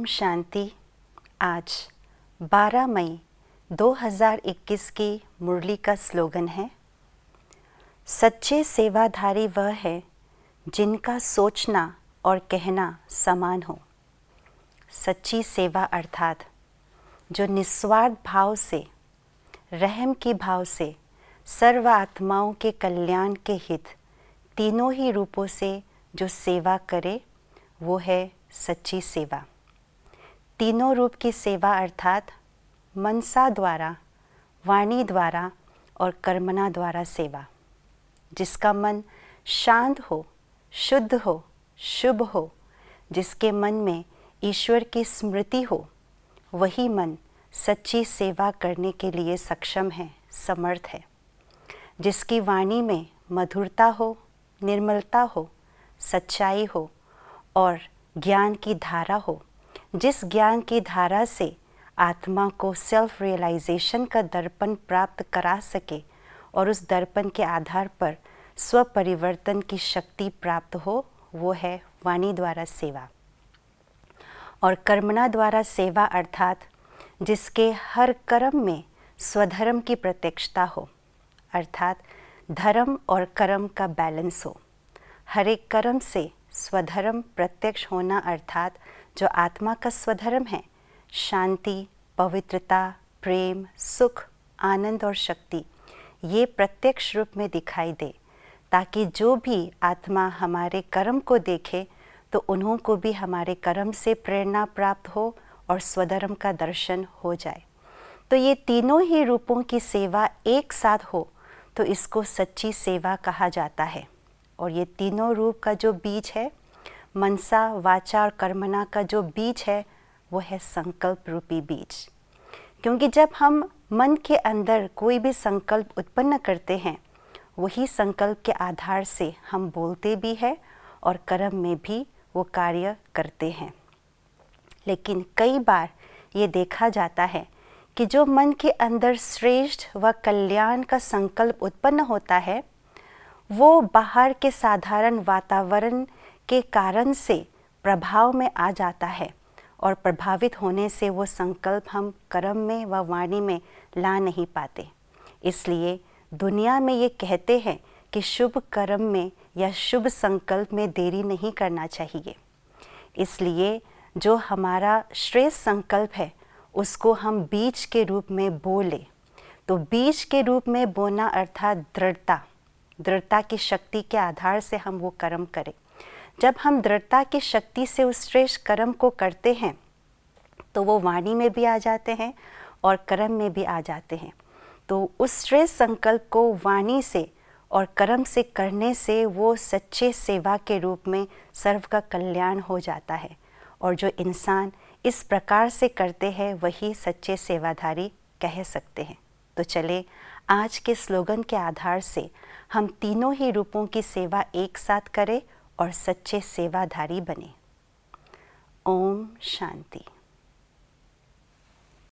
शांति। आज 12 मई 2021 की मुरली का स्लोगन है, सच्चे सेवाधारी वह है जिनका सोचना और कहना समान हो। सच्ची सेवा अर्थात जो निस्वार्थ भाव से, रहम की भाव से सर्व आत्माओं के कल्याण के हित तीनों ही रूपों से जो सेवा करे, वो है सच्ची सेवा। तीनों रूप की सेवा अर्थात मनसा द्वारा, वाणी द्वारा और कर्मणा द्वारा सेवा। जिसका मन शांत हो, शुद्ध हो, शुभ हो, जिसके मन में ईश्वर की स्मृति हो, वही मन सच्ची सेवा करने के लिए सक्षम है, समर्थ है। जिसकी वाणी में मधुरता हो, निर्मलता हो, सच्चाई हो और ज्ञान की धारा हो, जिस ज्ञान की धारा से आत्मा को सेल्फ रियलाइजेशन का दर्पण प्राप्त करा सके और उस दर्पण के आधार पर स्व परिवर्तन की शक्ति प्राप्त हो, वो है वाणी द्वारा सेवा। और कर्मणा द्वारा सेवा अर्थात जिसके हर कर्म में स्वधर्म की प्रत्यक्षता हो, अर्थात धर्म और कर्म का बैलेंस हो। हर एक कर्म से स्वधर्म प्रत्यक्ष होना अर्थात जो आत्मा का स्वधर्म है, शांति, पवित्रता, प्रेम, सुख, आनंद और शक्ति, ये प्रत्यक्ष रूप में दिखाई दे, ताकि जो भी आत्मा हमारे कर्म को देखे तो उन्हों को भी हमारे कर्म से प्रेरणा प्राप्त हो और स्वधर्म का दर्शन हो जाए। तो ये तीनों ही रूपों की सेवा एक साथ हो तो इसको सच्ची सेवा कहा जाता है। और ये तीनों रूप का जो बीज है, मनसा, वाचा और कर्मणा का जो बीज है, वो है संकल्प रूपी बीज। क्योंकि जब हम मन के अंदर कोई भी संकल्प उत्पन्न करते हैं, वही संकल्प के आधार से हम बोलते भी हैं और कर्म में भी वो कार्य करते हैं। लेकिन कई बार ये देखा जाता है कि जो मन के अंदर श्रेष्ठ व कल्याण का संकल्प उत्पन्न होता है, वो बाहर के साधारण वातावरण के कारण से प्रभाव में आ जाता है और प्रभावित होने से वो संकल्प हम कर्म में व वाणी में ला नहीं पाते। इसलिए दुनिया में ये कहते हैं कि शुभ कर्म में या शुभ संकल्प में देरी नहीं करना चाहिए। इसलिए जो हमारा श्रेष्ठ संकल्प है, उसको हम बीज के रूप में बोले। तो बीज के रूप में बोना अर्थात दृढ़ता की शक्ति के आधार से हम वो कर्म करें। जब हम दृढ़ता की शक्ति से उस श्रेष्ठ कर्म को करते हैं तो वो वाणी में भी आ जाते हैं और कर्म में भी आ जाते हैं। तो उस श्रेष्ठ संकल्प को वाणी से और कर्म से करने से वो सच्चे सेवा के रूप में सर्व का कल्याण हो जाता है। और जो इंसान इस प्रकार से करते हैं, वही सच्चे सेवाधारी कह सकते हैं। तो चले आज के स्लोगन के आधार से हम तीनों ही रूपों की सेवा एक साथ करें और सच्चे सेवाधारी बने। ओम शांति।